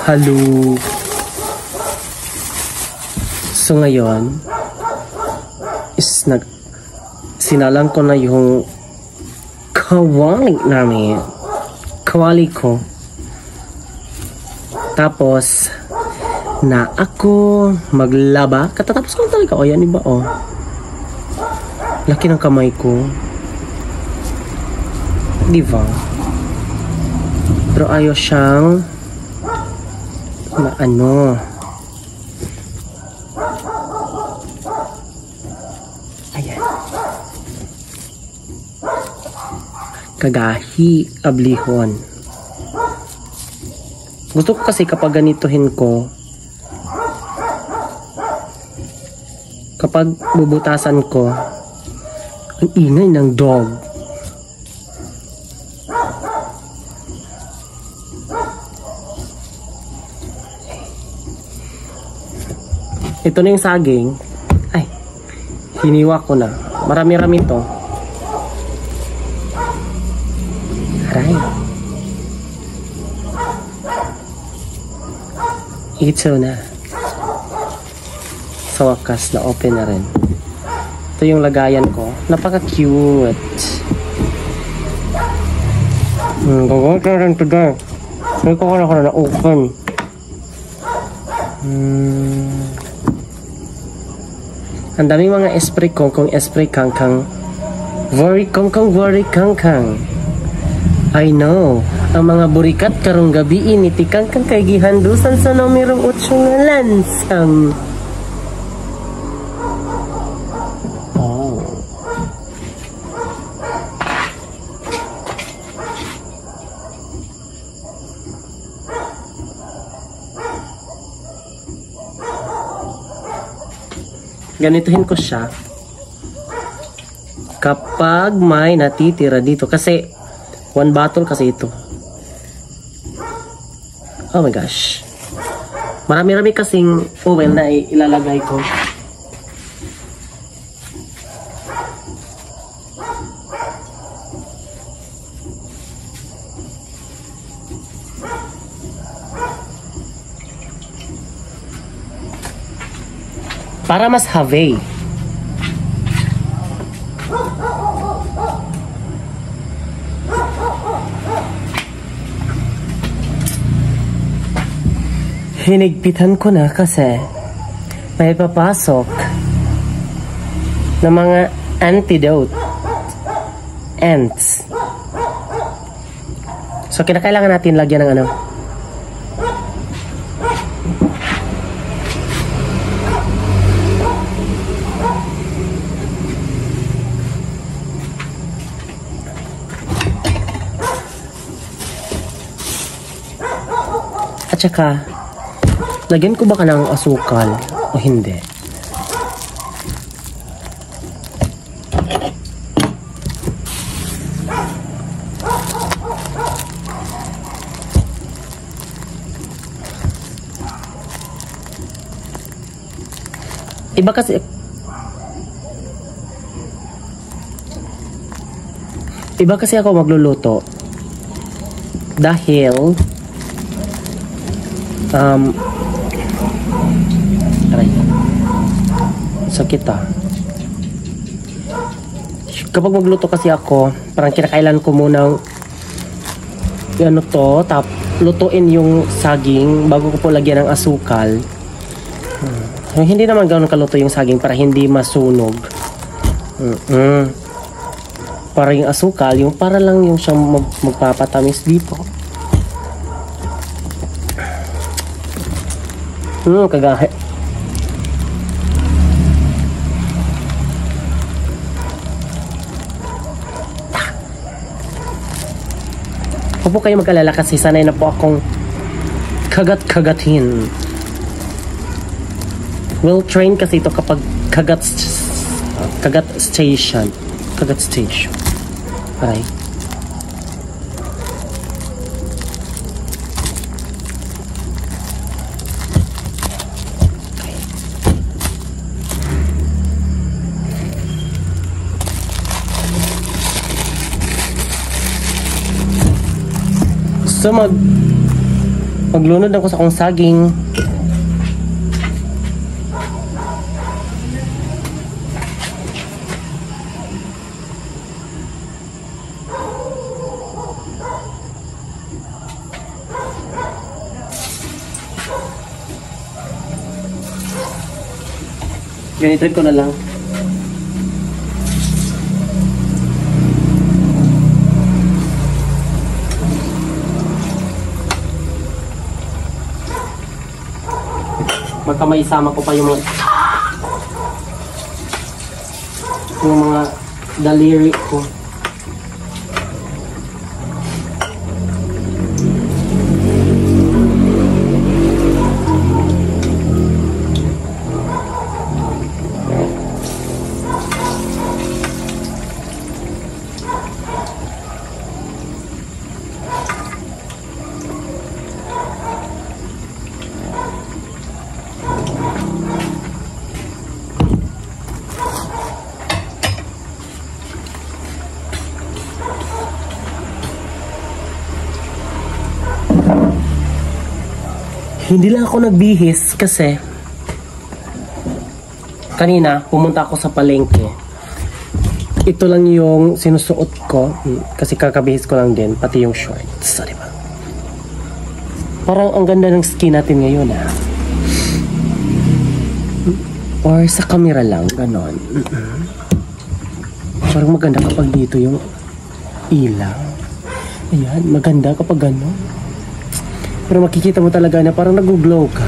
Hello. So ngayon is sinalang ko na yung kawali namin. Kawali ko. Tapos na ako maglaba. Katatapos ko talaga. O yan iba o. Laki ng kamay ko. Diba? Pero ayaw siyang na ano. Ayan. Kagahi ablihon. Gusto ko kasi kapag ganituhin ko, kapag bubutasan ko, ang ingay ng dog. Ito na yung saging. Ay, hiniwa ko na. Marami-rami to. Aray. Ito na. Sa wakas na open na rin. Ito yung lagayan ko. Napaka-cute. Gagawin ko na rin ito dyan. Hindi ko na open. Ang daming mga spray kong spray kangkang. Worry kangkang. I know. Ang mga burikat karong gabi initi kangkang kay gihandusan sa numero 8 nga lansang. Oh. Ganituhin ko siya kapag may natitira dito kasi 1 bottle kasi ito. Oh my gosh, marami-rami kasing oil na ilalagay ko. Para mas heavy. Hinigpitan ko na kasi may papasok na mga antidote ants. So kinakailangan natin lagyan ng ano. At saka, lagyan ko ba ka ng asukal o hindi? Iba kasi ako magluluto dahil aray, sakit kapag magluto kasi ako, parang kinakailan ko muna ano to, lutuin yung saging bago ko po lagyan ng asukal. Hindi naman gano'n kaluto yung saging para hindi masunog. Para yung asukal, yung para lang yung siyang magpapatamis dito. Kagahe. Huwag po kayo mag-alala kasi sanay na po akong kagat-kagatin. Well train kasi ito kapag kagat station. Aray. So Maglunod ako sa akong saging. Ganito ko na lang. Baka may isama ko pa yung mga daliri ko. Hindi lang ako nagbihis kasi kanina pumunta ako sa palengke. Ito lang yung sinusuot ko kasi kakabihis ko lang din, pati yung shorts. So, diba? Parang ang ganda ng skin natin ngayon Or sa camera lang, ganon. Parang maganda kapag dito yung ilaw. Ayan, maganda kapag ganon. Pero makikita mo talaga na parang nag-glow ka.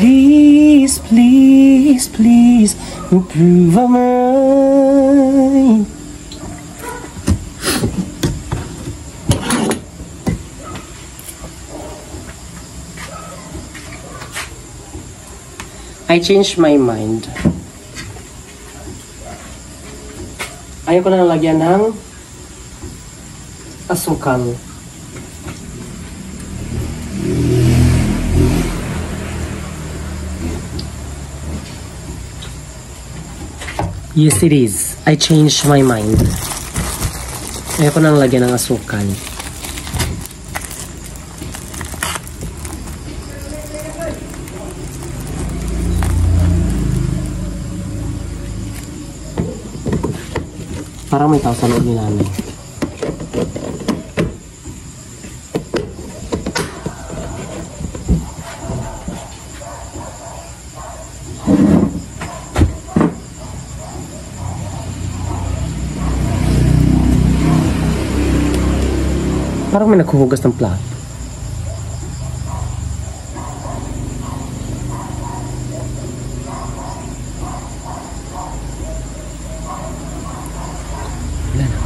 Please, please, please, improve our mind. I changed my mind. Ayaw ko na lagyan ng asukal. Yes, it is. I changed my mind. Ayaw ko nang lagyan ng asukal. Parang may tao sa loob ni nanay. Parang may naghuhugas ng plato. Wala na.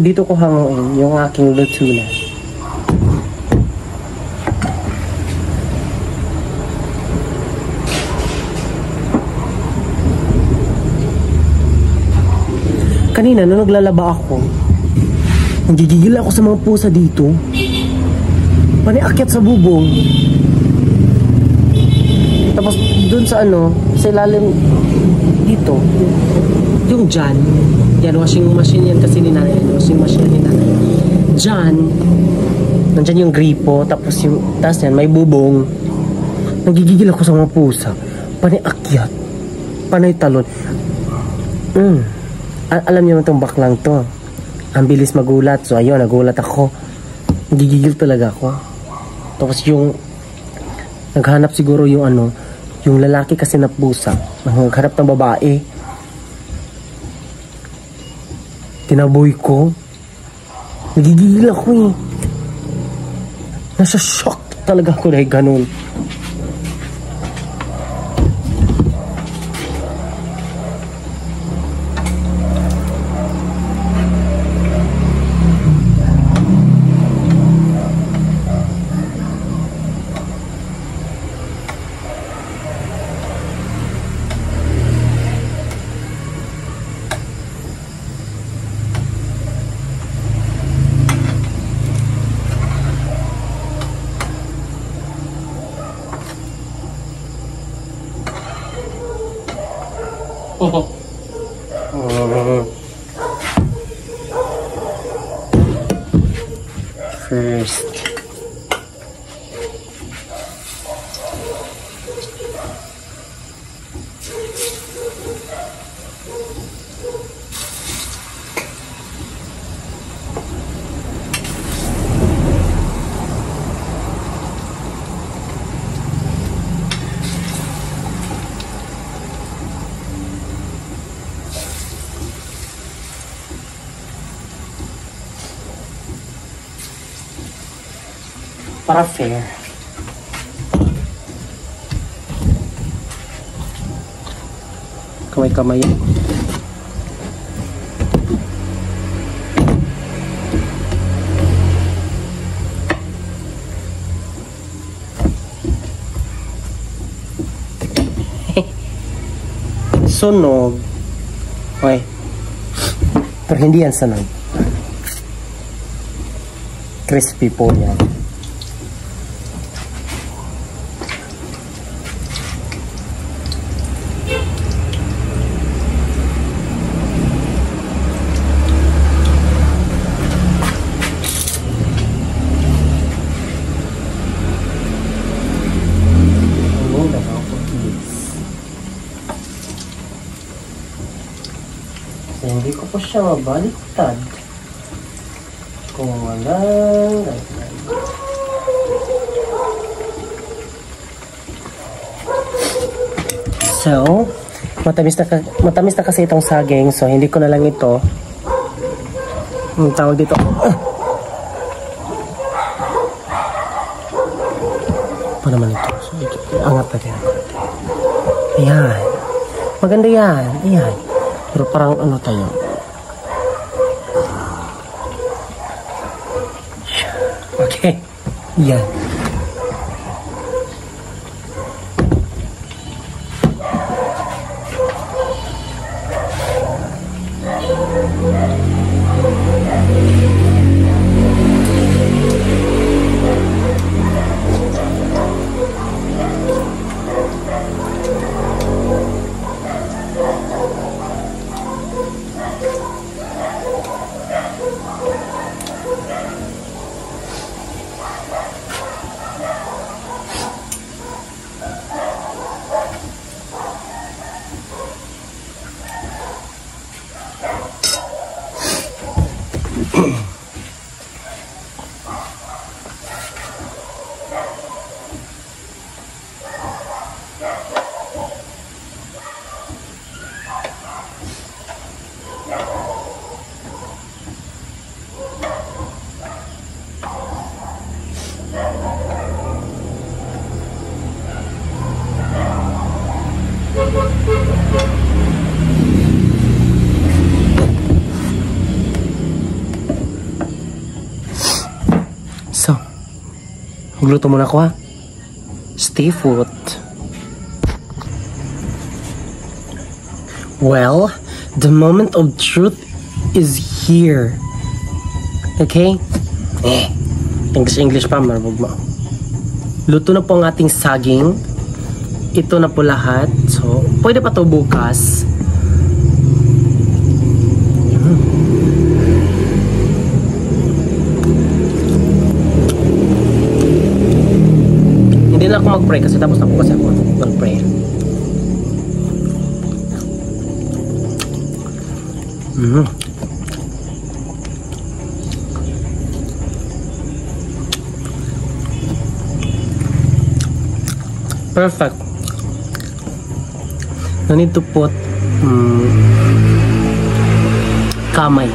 Dito ko hanguin yung aking luto na. Kanina, nung naglalaba ako, nagigigil ako sa mga pusa dito. Paniakyat sa bubong. Tapos dun sa sa ilalim dito, yung dyan. Yan, washing machine yan kasi ni nanay. Washing machine ni nanay. Dyan, Nandyan yung gripo, tapos yung taas yan, may bubong. Nagigigil ako sa mga pusa. Panay akyat. Panay talon. Alam niyo itong baklang to. Ang bilis magulat. So ayun, nagulat ako. Nagigigil talaga ako. Tapos yung naghanap siguro yung ano, yung lalaki kasi na pusa. Naghanap ng babae. Tinaboy ko. Nagigigil ako eh. Nasa shock talaga ako dahil ganun. First. Para fair. Kamay-kamay yan. Sunog. Okay. Pero hindi yan sunog. Crispy po yan. Hindi ko pa siya mabaliktad. Kung walang ganyan. So, matamis na kasi itong saging. So, hindi ko na lang ito. Ang tawag dito. Pa naman ito. So, angat natin ako. Ayan. Maganda yan. Ayan. Pero parang ano tayo. Okay. Yan. So, magluto muna ako ha. Stay put. Well, the moment of truth is here. Okay? English pa, marabog mo. Luto na po ang ating saging. Ito na po lahat. So, pwede pa to bukas. na ako mag-pray kasi tapos na po kasi ako mag-pray. Perfect. No need to put kamay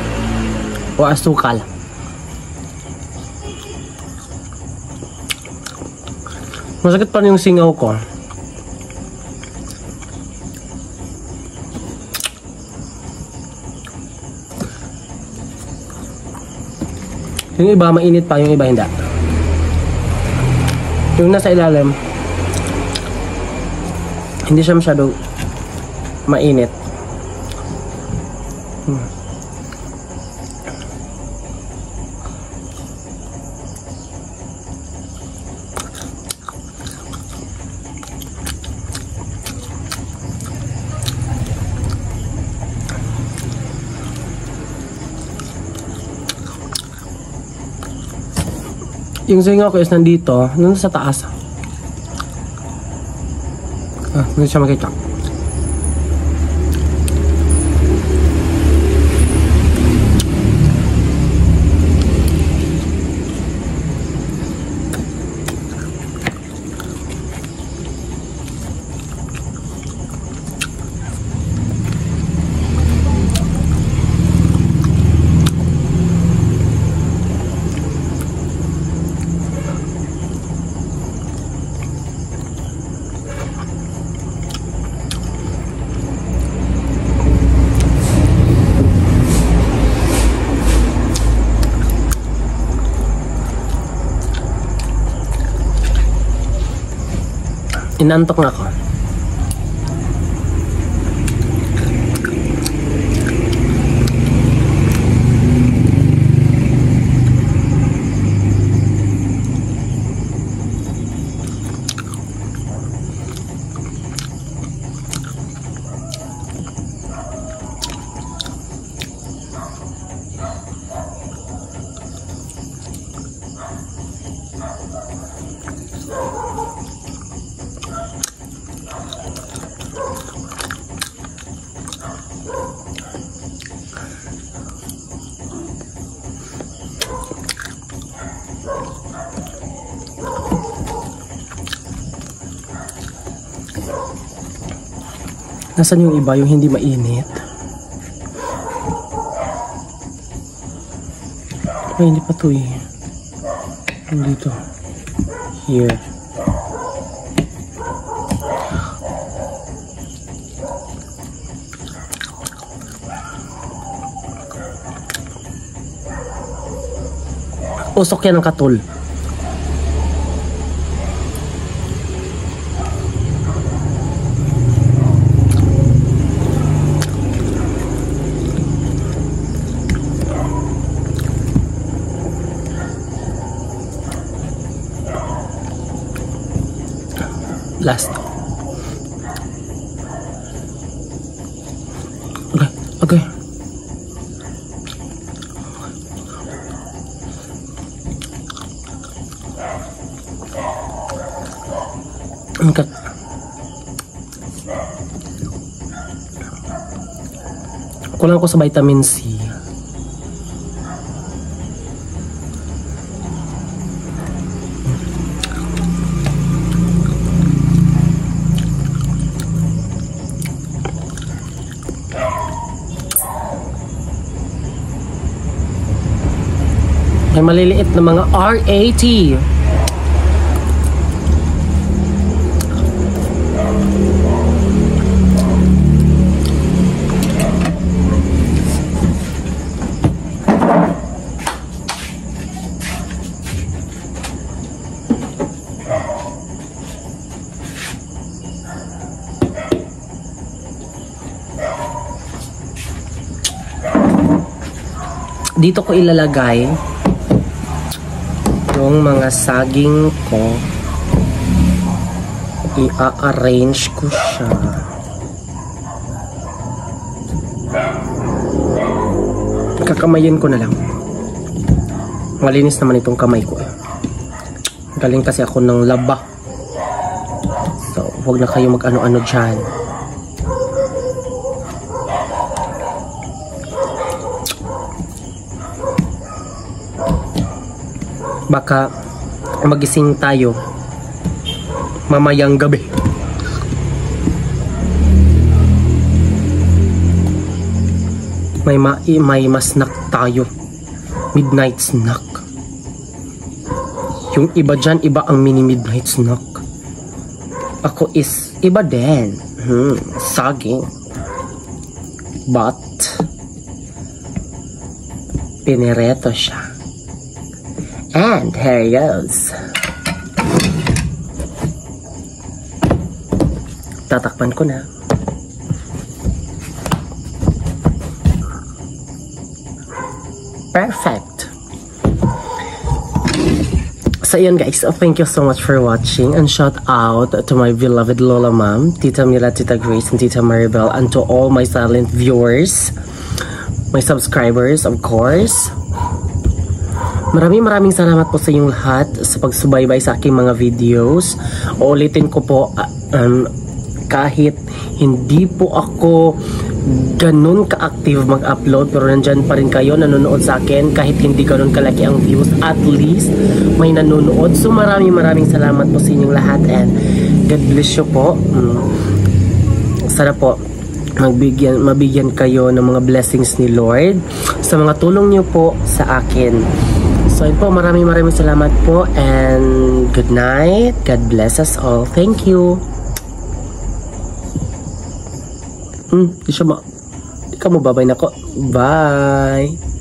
o asukal. Masakit pa rin yung singaw ko. Yung iba mainit pa, yung iba hindi. Yung nasa ilalim, hindi siya masyado mainit. Yung singaw ko is nandito, nandun sa taas. Hindi siya makita. Inantok na ako. Nasaan yung iba, yung hindi mainit? Ay, hindi pa to eh. Dito. Here. Usok yan ng katul. Last. Okay. Angkat. Kulang ko sa vitamin C. May maliliit na mga RAT. Dito ko ilalagay yung mga saging ko. I-arrange ko siya. Kakamayin ko na lang. Malinis naman itong kamay ko. Galing kasi ako ng laba. huwag na kayo mag-ano-ano dyan. Baka magising tayo mamayang gabi. May snack tayo. Midnight snack. Yung iba dyan, iba ang mini midnight snack. Ako is iba din. Saging. But pinireto siya. And here he goes. Tatakpan ko na. Perfect. So yun guys, thank you so much for watching, and shout out to my beloved Lola Mom, Tita Mila, Tita Grace, and Tita Maribel, and to all my silent viewers, my subscribers of course. Maraming salamat po sa inyong lahat sa pagsubaybay sa aking mga videos. Uulitin ko po, kahit hindi po ako ganun ka-active mag-upload, pero nandyan pa rin kayo nanonood sa akin kahit hindi ganun kalaki ang views, at least may nanonood. So maraming salamat po sa inyong lahat, and God bless you po. Sana po mabigyan kayo ng mga blessings ni Lord sa mga tulong niyo po sa akin. So yun po, maraming salamat po, and good night. God bless us all. Thank you. Di ka mo babay na ko. Bye.